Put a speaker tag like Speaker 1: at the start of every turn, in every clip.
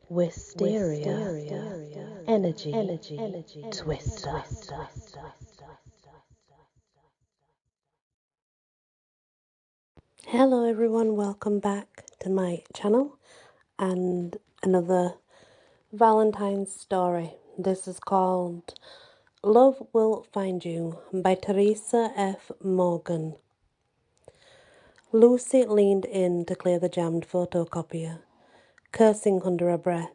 Speaker 1: Wysteria, energy, twister. Hello everyone, welcome back to my channel and another Valentine's story. This is called Love Will Find You by Teresa F. Morgan. Lucy leaned in to clear the jammed photocopier, cursing under her breath.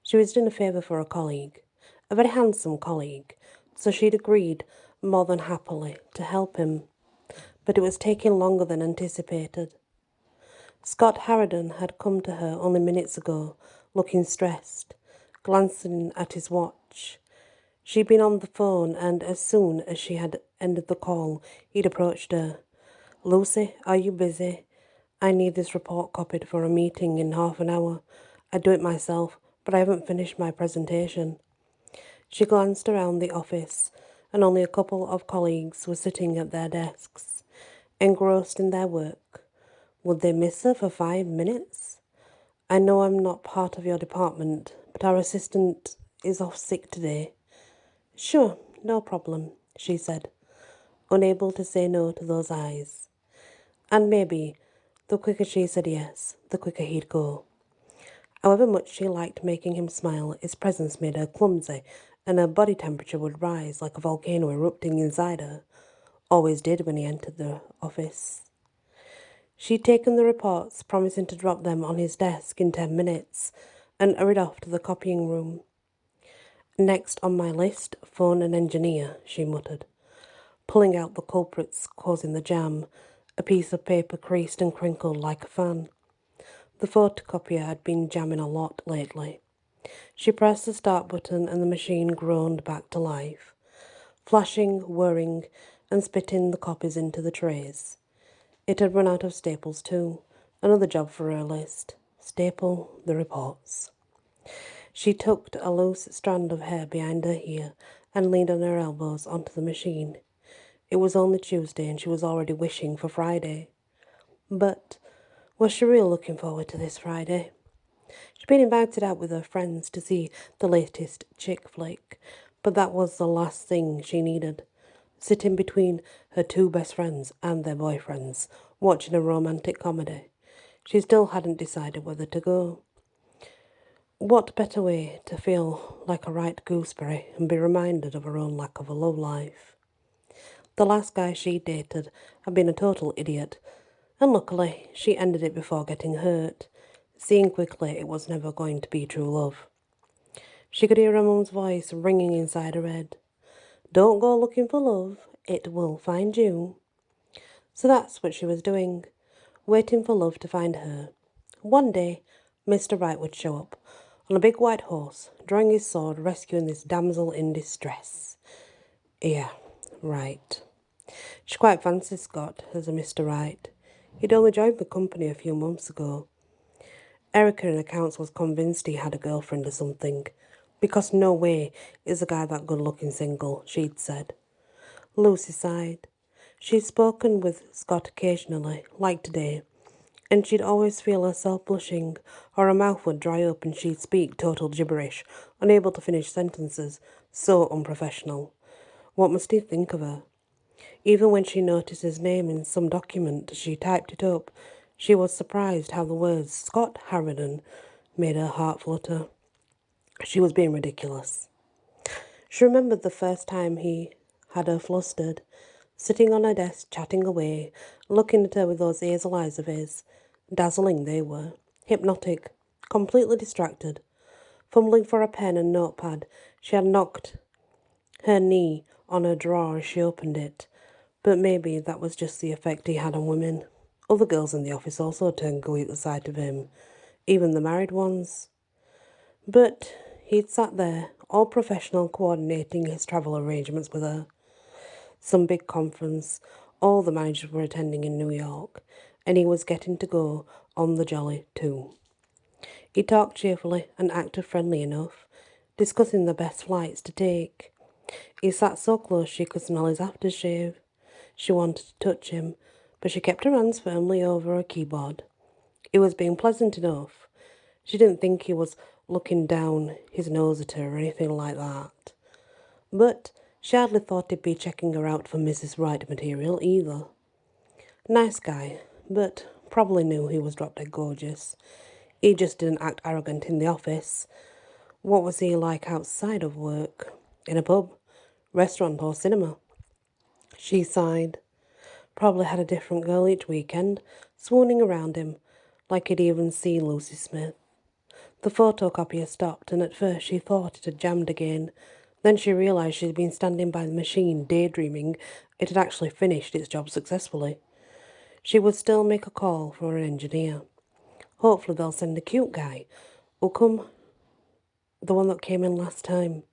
Speaker 1: She was doing a favour for a colleague, a very handsome colleague, so she'd agreed more than happily to help him. But it was taking longer than anticipated. Scott Harridan had come to her only minutes ago, looking stressed, glancing at his watch. She'd been on the phone, and as soon as she had ended the call, he'd approached her. "Lucy, are you busy? I need this report copied for a meeting in half an hour. I'd do it myself, but I haven't finished my presentation." She glanced around the office, and only a couple of colleagues were sitting at their desks, engrossed in their work. Would they miss her for 5 minutes? "I know I'm not part of your department, but our assistant is off sick today." "Sure, no problem," she said, unable to say no to those eyes. And maybe, the quicker she said yes, the quicker he'd go. However much she liked making him smile, his presence made her clumsy, and her body temperature would rise like a volcano erupting inside her. Always did when he entered the office. She'd taken the reports, promising to drop them on his desk in 10 minutes, and hurried off to the copying room. "Next on my list, phone an engineer," she muttered, pulling out the culprits causing the jam, a piece of paper creased and crinkled like a fan. The photocopier had been jamming a lot lately. She pressed the start button and the machine groaned back to life, flashing, whirring, and spitting the copies into the trays. It had run out of staples too. Another job for her list. Staple the reports. She tucked a loose strand of hair behind her ear and leaned on her elbows onto the machine. It was only Tuesday and she was already wishing for Friday. But was she really looking forward to this Friday? She'd been invited out with her friends to see the latest chick flick, but that was the last thing she needed. Sitting between her two best friends and their boyfriends, watching a romantic comedy. She still hadn't decided whether to go. What better way to feel like a right gooseberry and be reminded of her own lack of a love life? The last guy she dated had been a total idiot, and luckily she ended it before getting hurt, seeing quickly it was never going to be true love. She could hear her mum's voice ringing inside her head. "Don't go looking for love, it will find you." So that's what she was doing, waiting for love to find her. One day, Mr. Right would show up, on a big white horse, drawing his sword, rescuing this damsel in distress. Yeah, right. She quite fancied Scott as a Mr. Right. He'd only joined the company a few months ago. Erica in accounts was convinced he had a girlfriend or something, because no way is a guy that good-looking single, she'd said. Lucy sighed. She'd spoken with Scott occasionally, like today, and she'd always feel herself blushing, or her mouth would dry up and she'd speak total gibberish, unable to finish sentences, so unprofessional. What must he think of her? Even when she noticed his name in some document, she typed it up. She was surprised how the words Scott Harridan made her heart flutter. She was being ridiculous. She remembered the first time he had her flustered, sitting on her desk chatting away, looking at her with those hazel eyes of his. Dazzling they were, hypnotic, completely distracted. Fumbling for a pen and notepad, she had knocked her knee on her drawer as she opened it, but maybe that was just the effect he had on women. Other girls in the office also turned gooey at the sight of him, even the married ones. But he'd sat there, all professional, coordinating his travel arrangements with her. Some big conference, all the managers were attending in New York, and he was getting to go on the jolly too. He talked cheerfully and acted friendly enough, discussing the best flights to take. He sat so close she could smell his aftershave. She wanted to touch him, but she kept her hands firmly over her keyboard. It was being pleasant enough. She didn't think he was looking down his nose at her or anything like that. But she hardly thought he'd be checking her out for Mrs. Right material either. Nice guy, but probably knew he was drop-dead gorgeous. He just didn't act arrogant in the office. What was he like outside of work? In a pub, restaurant or cinema? She sighed. Probably had a different girl each weekend, swooning around him, like he'd even see Lucy Smith. The photocopier stopped, and at first she thought it had jammed again. Then she realised she'd been standing by the machine, daydreaming it had actually finished its job successfully. She would still make a call for an engineer. Hopefully they'll send a cute guy who'll come, the one that came in last time.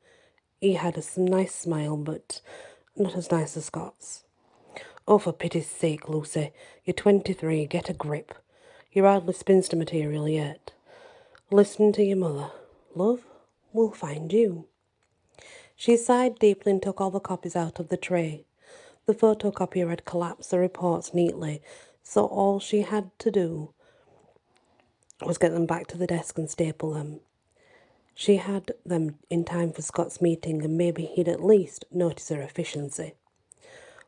Speaker 1: He had a nice smile, but not as nice as Scott's. Oh, for pity's sake, Lucy, you're 23, get a grip. You're hardly spinster material yet. Listen to your mother. Love will find you. She sighed deeply and took all the copies out of the tray. The photocopier had collapsed the reports neatly, so all she had to do was get them back to the desk and staple them. She had them in time for Scott's meeting, and maybe he'd at least notice her efficiency.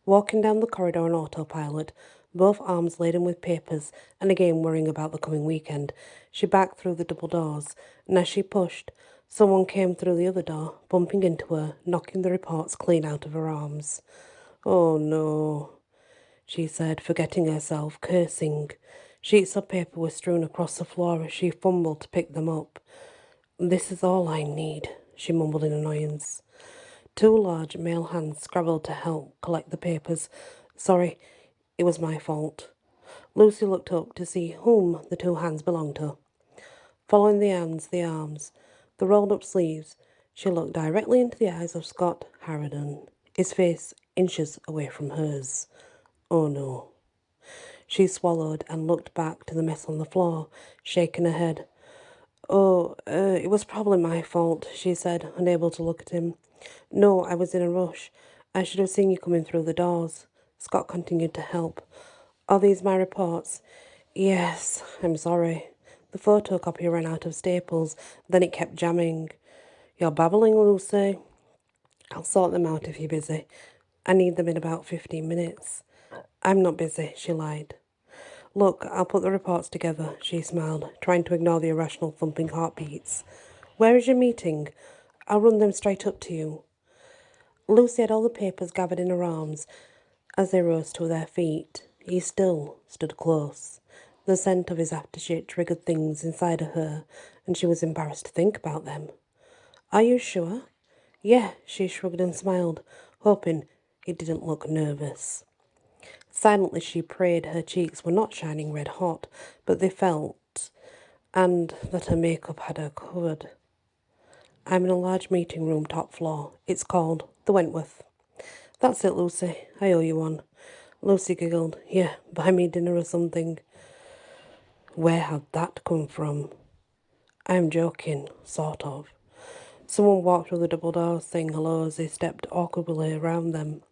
Speaker 1: Walking down the corridor on autopilot, both arms laden with papers, and again worrying about the coming weekend, she backed through the double doors, and as she pushed, someone came through the other door, bumping into her, knocking the reports clean out of her arms. Oh no, she said, forgetting herself, cursing. Sheets of paper were strewn across the floor as she fumbled to pick them up. This is all I need, she mumbled in annoyance. Two large male hands scrabbled to help collect the papers. Sorry, it was my fault. Lucy looked up to see whom the two hands belonged to. Following the hands, the arms, the rolled-up sleeves, she looked directly into the eyes of Scott Harridan, his face inches away from hers. Oh no. She swallowed and looked back to the mess on the floor, shaking her head. It was probably my fault, she said, unable to look at him. No, I was in a rush. I should have seen you coming through the doors. Scott continued to help. Are these my reports? Yes, I'm sorry. The photocopier ran out of staples, then it kept jamming. You're babbling, Lucy. I'll sort them out if you're busy. I need them in about 15 minutes. I'm not busy, she lied. Look, I'll put the reports together, she smiled, trying to ignore the irrational thumping heartbeats. Where is your meeting? I'll run them straight up to you. Lucy had all the papers gathered in her arms as they rose to their feet. He still stood close. The scent of his aftershave triggered things inside of her, and she was embarrassed to think about them. Are you sure? Yeah, she shrugged and smiled, hoping he didn't look nervous. Silently she prayed her cheeks were not shining red hot, but they felt, and that her makeup had her covered. I'm in a large meeting room, top floor. It's called the Wentworth. That's it, Lucy. I owe you one. Lucy giggled. Yeah, buy me dinner or something. Where had that come from? I'm joking, sort of. Someone walked through the double doors saying hello as they stepped awkwardly around them.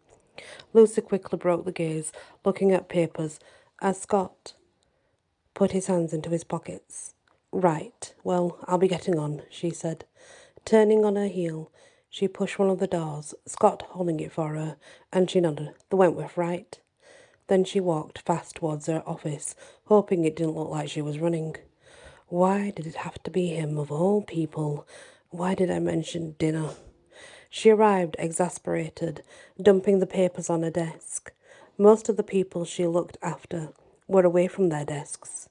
Speaker 1: Lucy quickly broke the gaze, looking at papers, as Scott put his hands into his pockets. Right, well, I'll be getting on, she said. Turning on her heel, she pushed one of the doors, Scott holding it for her, and she nodded. The Wentworth, right? Then she walked fast towards her office, hoping it didn't look like she was running. Why did it have to be him, of all people? Why did I mention dinner? She arrived exasperated, dumping the papers on her desk. Most of the people she looked after were away from their desks.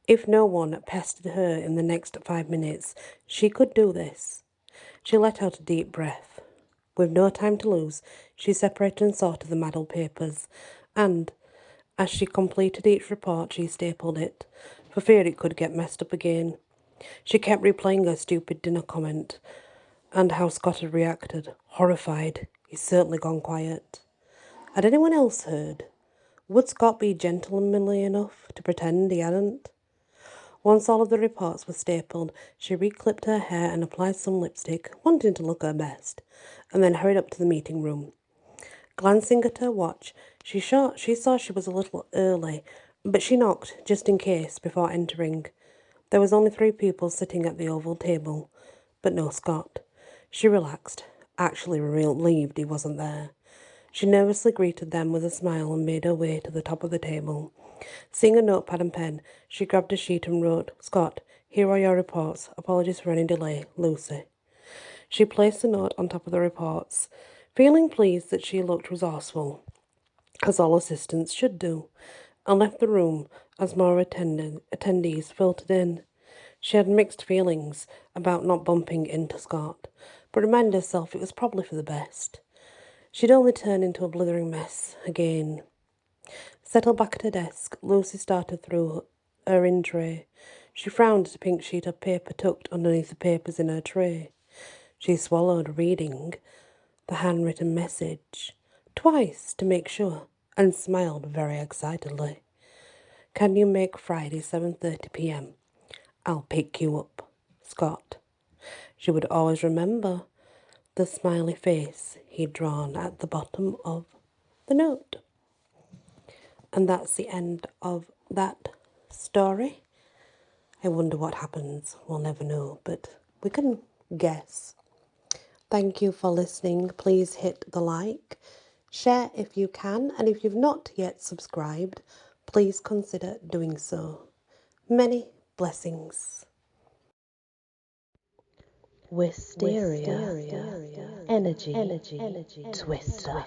Speaker 1: If no one pestered her in the next 5 minutes, she could do this. She let out a deep breath. With no time to lose, she separated and sorted the muddled papers, and as she completed each report, she stapled it, for fear it could get messed up again. She kept replaying her stupid dinner comment, and how Scott had reacted, horrified. He's certainly gone quiet. Had anyone else heard? Would Scott be gentlemanly enough to pretend he hadn't? Once all of the reports were stapled, she reclipped her hair and applied some lipstick, wanting to look her best, and then hurried up to the meeting room. Glancing at her watch, she saw she was a little early, but she knocked, just in case, before entering. There was only 3 people sitting at the oval table, but no Scott. She relaxed, actually relieved he wasn't there. She nervously greeted them with a smile and made her way to the top of the table. Seeing a notepad and pen, she grabbed a sheet and wrote, "Scott, here are your reports. Apologies for any delay. Lucy." She placed the note on top of the reports, feeling pleased that she looked resourceful, as all assistants should do, and left the room as more attendees filtered in. She had mixed feelings about not bumping into Scott, but reminded herself it was probably for the best. She'd only turn into a blithering mess again. Settled back at her desk, Lucy started through her in tray. She frowned at a pink sheet of paper tucked underneath the papers in her tray. She swallowed, reading the handwritten message twice to make sure, and smiled very excitedly. "Can you make Friday 7:30 p.m.? I'll pick you up. Scott." She would always remember the smiley face he'd drawn at the bottom of the note. And that's the end of that story. I wonder what happens. We'll never know, but we can guess. Thank you for listening. Please hit the like, share if you can, and if you've not yet subscribed, please consider doing so. Many blessings.
Speaker 2: Wysteria, energy, twister.